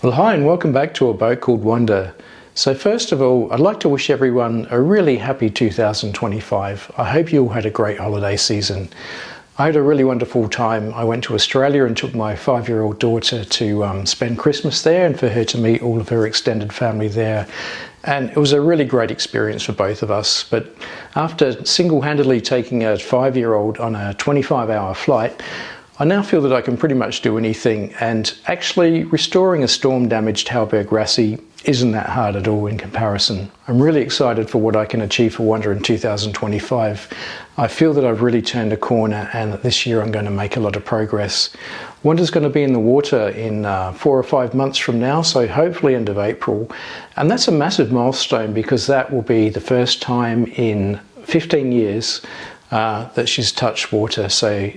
Well, hi and welcome back to a boat called Wanda. So first of all, I'd like to wish everyone a really happy 2025. I hope you all had a great holiday season. I had a really wonderful time. I went to Australia and took my 5-year-old daughter to spend Christmas there and for her to meet all of her extended family there. And it was a really great experience for both of us. But after single-handedly taking a 5-year-old on a 25-hour flight, I now feel that I can pretty much do anything, and actually restoring a storm-damaged Halberg Rassie isn't that hard at all in comparison. I'm really excited for what I can achieve for Wanda in 2025. I feel that I've really turned a corner and that this year I'm going to make a lot of progress. Wanda's going to be in the water in 4 or 5 months from now, so hopefully end of April. And that's a massive milestone because that will be the first time in 15 years that she's touched water, so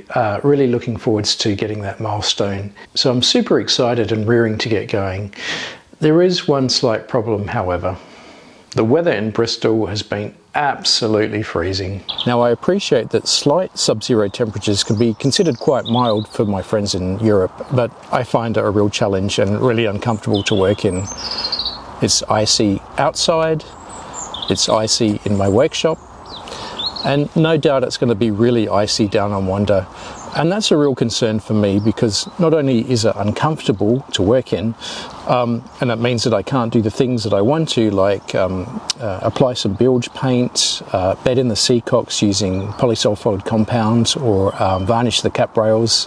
really looking forwards to getting that milestone. So I'm super excited and rearing to get going. There is one slight problem, however. The weather in Bristol has been absolutely freezing. Now, I appreciate that slight sub-zero temperatures can be considered quite mild for my friends in Europe, but I find it a real challenge and really uncomfortable to work in. It's icy outside, it's icy in my workshop, and no doubt it's going to be really icy down on Wanda. And that's a real concern for me because not only is it uncomfortable to work in, and it means that I can't do the things that I want to, like apply some bilge paint, bed in the seacocks using polysulfide compounds, or varnish the cap rails.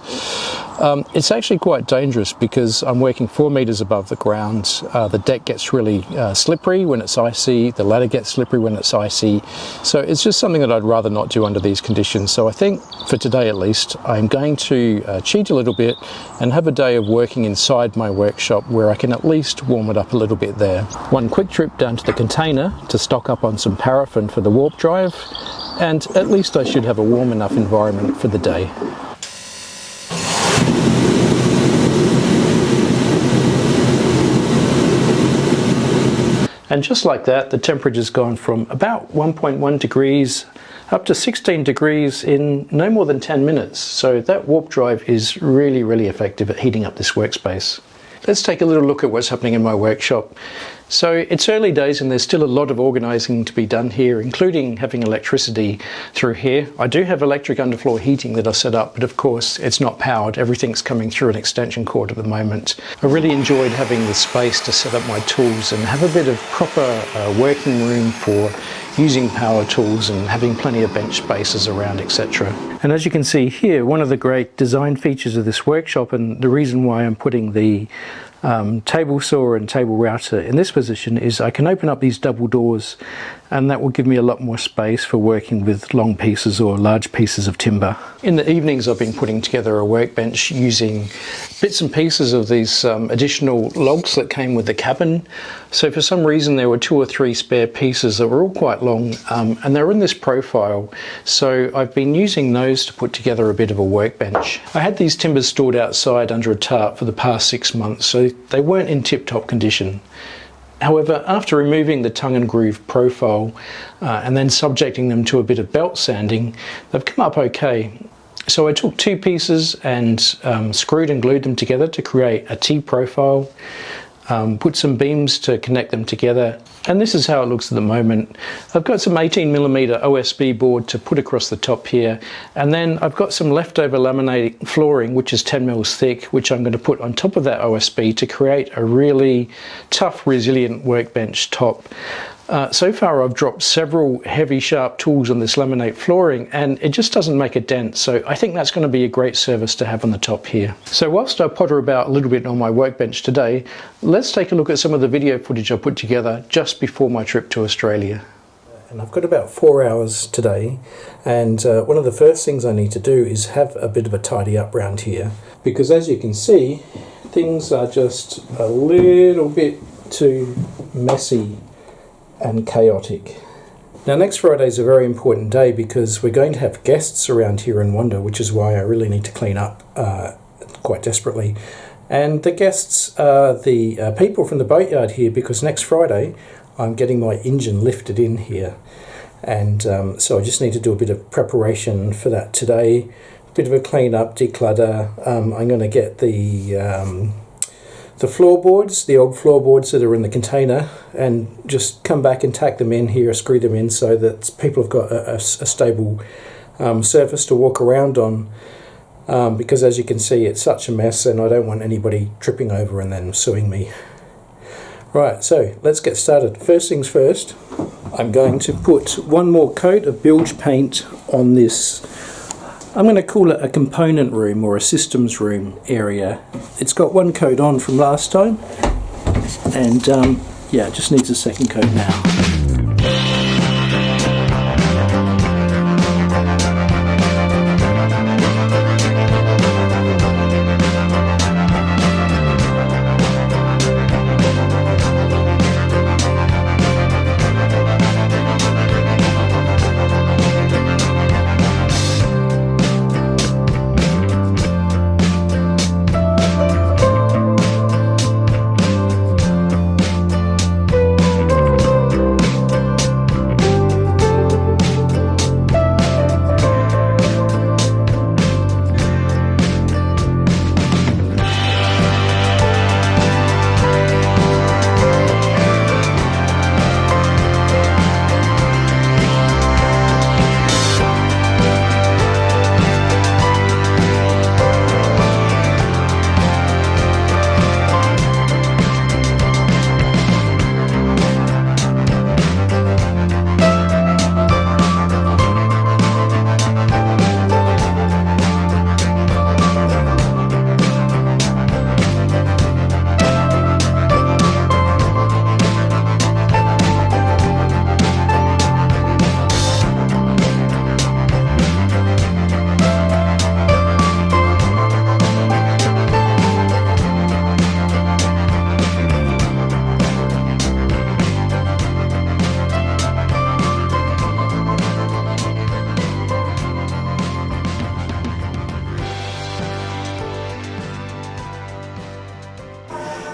It's actually quite dangerous because I'm working 4 meters above the ground. The deck gets really slippery when it's icy, the ladder gets slippery when it's icy. So it's just something that I'd rather not do under these conditions. So I think for today at least, I'm going to cheat a little bit and have a day of working inside my workshop where I can at least warm it up a little bit there. One quick trip down to the container to stock up on some paraffin for the warp drive, and at least I should have a warm enough environment for the day. And just like that, the temperature's gone from about 1.1 degrees up to 16 degrees in no more than 10 minutes. So that warp drive is really, really effective at heating up this workspace. Let's take a little look at what's happening in my workshop. So it's early days and there's still a lot of organising to be done here, including having electricity through here. I do have electric underfloor heating that I set up, but of course it's not powered. Everything's coming through an extension cord at the moment. I really enjoyed having the space to set up my tools and have a bit of proper working room for using power tools and having plenty of bench spaces around, etc. And as you can see here, one of the great design features of this workshop, and the reason why I'm putting the table saw and table router in this position, is I can open up these double doors, and that will give me a lot more space for working with long pieces or large pieces of timber. In the evenings I've been putting together a workbench using bits and pieces of these additional logs that came with the cabin. So for some reason there were 2 or 3 spare pieces that were all quite long, and they're in this profile, so I've been using those to put together a bit of a workbench. I had these timbers stored outside under a tarp for the past 6 months, so they weren't in tip-top condition. However, after removing the tongue and groove profile and then subjecting them to a bit of belt sanding, they've come up okay. So I took 2 pieces and screwed and glued them together to create a T-profile, put some beams to connect them together, and this is how it looks at the moment. I've got some 18mm OSB board to put across the top here, and then I've got some leftover laminating flooring which is 10mm thick, which I'm going to put on top of that OSB to create a really tough, resilient workbench top. So far I've dropped several heavy sharp tools on this laminate flooring and it just doesn't make a dent, so I think that's going to be a great service to have on the top here. So whilst I potter about a little bit on my workbench today, let's take a look at some of the video footage I put together just before my trip to Australia. And I've got about 4 hours today, and one of the first things I need to do is have a bit of a tidy up round here, because as you can see things are just a little bit too messy and chaotic. Now next Friday is a very important day because we're going to have guests around here in Wanda, which is why I really need to clean up quite desperately. And the guests are the people from the boatyard here, because next Friday I'm getting my engine lifted in here, and so I just need to do a bit of preparation for that today, a bit of a clean up, declutter. I'm going to get the the floorboards, the old floorboards that are in the container, and just come back and tack them in here, screw them in so that people have got a stable surface to walk around on, because as you can see it's such a mess and I don't want anybody tripping over and then suing me. Right, so let's get started. First things first, I'm going to put one more coat of bilge paint on this. I'm going to call it a component room or a systems room area. It's got one coat on from last time, and yeah, it just needs a second coat now.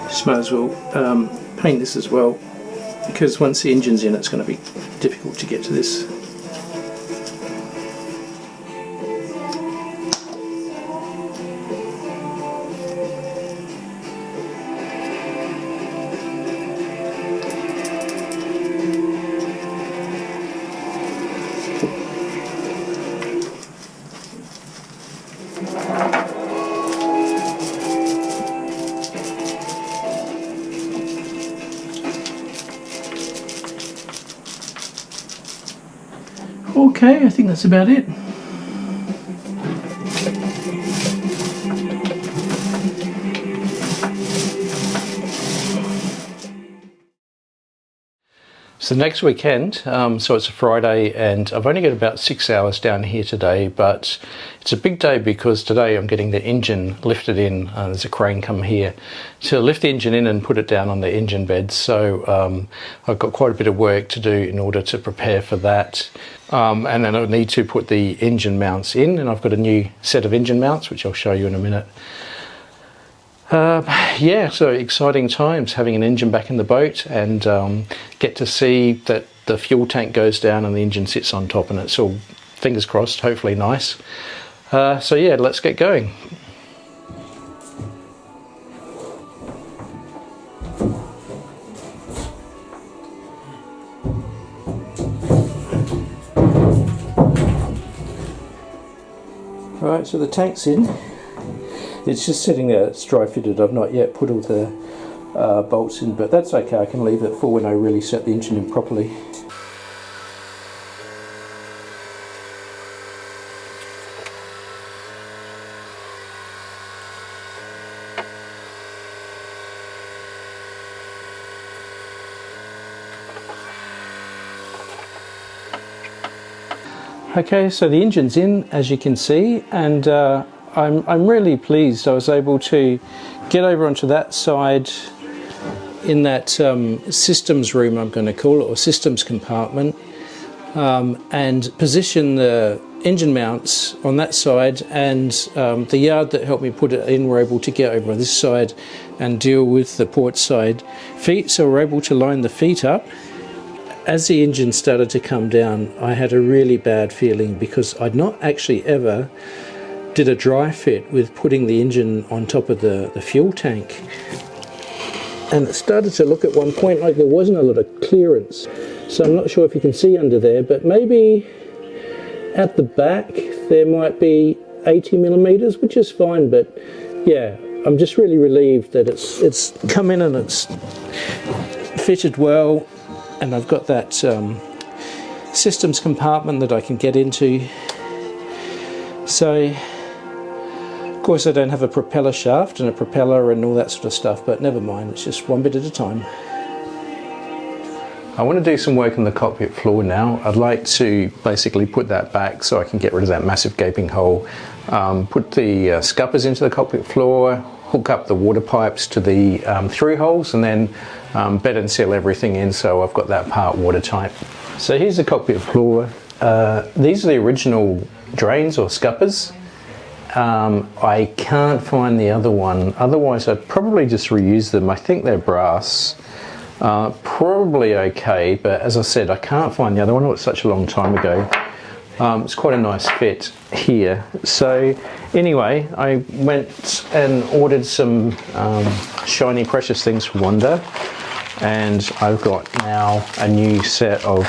Just might as well paint this as well, because once the engine's in it's going to be difficult to get to this. Okay, I think that's about it. So next weekend, so it's a Friday, and I've only got about 6 hours down here today, but it's a big day because today I'm getting the engine lifted in. There's a crane come here to lift the engine in and put it down on the engine bed. So I've got quite a bit of work to do in order to prepare for that. And then I'll need to put the engine mounts in, and I've got a new set of engine mounts, which I'll show you in a minute. Yeah, so exciting times having an engine back in the boat, and get to see that the fuel tank goes down and the engine sits on top, and it's all, fingers crossed, hopefully nice. So yeah, let's get going. Right, so the tank's in. It's just sitting there, it's dry fitted. I've not yet put all the bolts in, but that's okay. I can leave it for when I really set the engine in properly. Okay, so the engine's in, as you can see, and I'm really pleased. I was able to get over onto that side in that systems room, I'm going to call it, or systems compartment, and position the engine mounts on that side, and the yard that helped me put it in were able to get over on this side and deal with the port side feet, so we're able to line the feet up. As the engine started to come down, I had a really bad feeling because I'd not actually ever did a dry fit with putting the engine on top of the fuel tank. and it started to look at one point like there wasn't a lot of clearance. So I'm not sure if you can see under there, but maybe at the back there might be 80 millimeters, which is fine. But yeah, I'm just really relieved that it's come in and it's fitted well, and I've got that systems compartment that I can get into. So of course I don't have a propeller shaft and a propeller and all that sort of stuff, but never mind, it's just one bit at a time. I want to do some work on the cockpit floor now. I'd like to basically put that back so I can get rid of that massive gaping hole, put the scuppers into the cockpit floor, hook up the water pipes to the through holes, and then bed and seal everything in so I've got that part watertight. So here's the cockpit floor. These are the original drains or scuppers. I can't find the other one, otherwise I'd probably just reuse them. I think they're brass. Probably okay, but as I said, I can't find the other one. It was such a long time ago. It's quite a nice fit here. So anyway, I went and ordered some shiny precious things from Wanda, and I've got now a new set of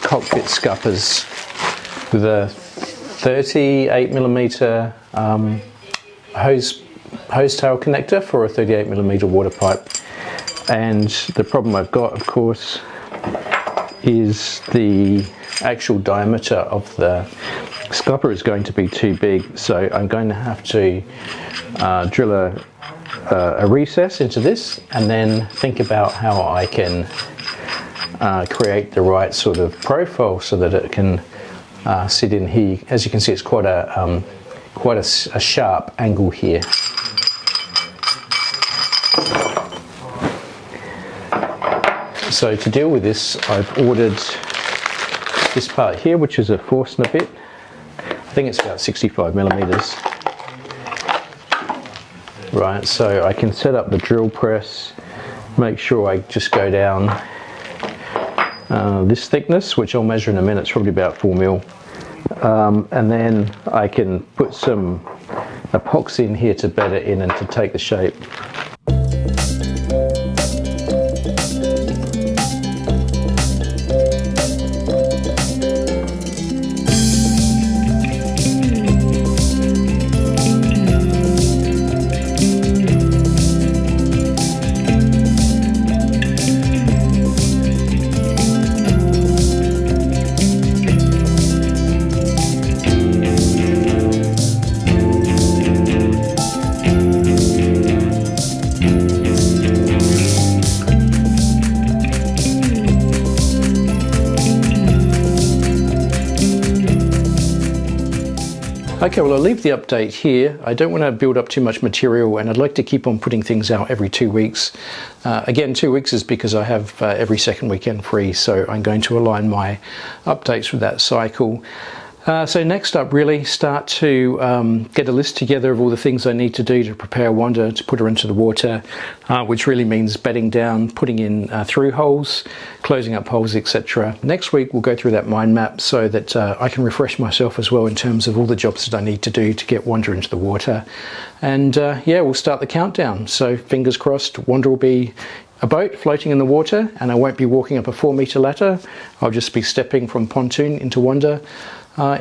cockpit scuppers with a 38 millimeter hose tail connector for a 38 millimeter water pipe. And the problem I've got, of course, is the actual diameter of the scupper is going to be too big, so I'm going to have to drill a recess into this and then think about how I can create the right sort of profile so that it can sit in here. As you can see, it's quite a sharp angle here. So to deal with this, I've ordered this part here, which is a Forstner bit. I think it's about 65 millimeters. Right, so I can set up the drill press, make sure I just go down this thickness, which I'll measure in a minute. It's probably about 4 mil. And then I can put some epoxy in here to bed it in and to take the shape. Okay, well I'll leave the update here. I don't want to build up too much material, and I'd like to keep on putting things out every 2 weeks. Again, 2 weeks is because I have every second weekend free, so I'm going to align my updates with that cycle. So next up, really start to get a list together of all the things I need to do to prepare Wanda to put her into the water, which really means bedding down, putting in through holes, closing up holes, etc. Next week we'll go through that mind map so that I can refresh myself as well in terms of all the jobs that I need to do to get Wanda into the water. And yeah, we'll start the countdown. So fingers crossed, Wanda will be a boat floating in the water, and I won't be walking up a 4-meter ladder. I'll just be stepping from pontoon into Wanda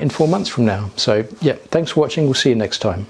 in 4 months from now. So yeah, thanks for watching. We'll see you next time.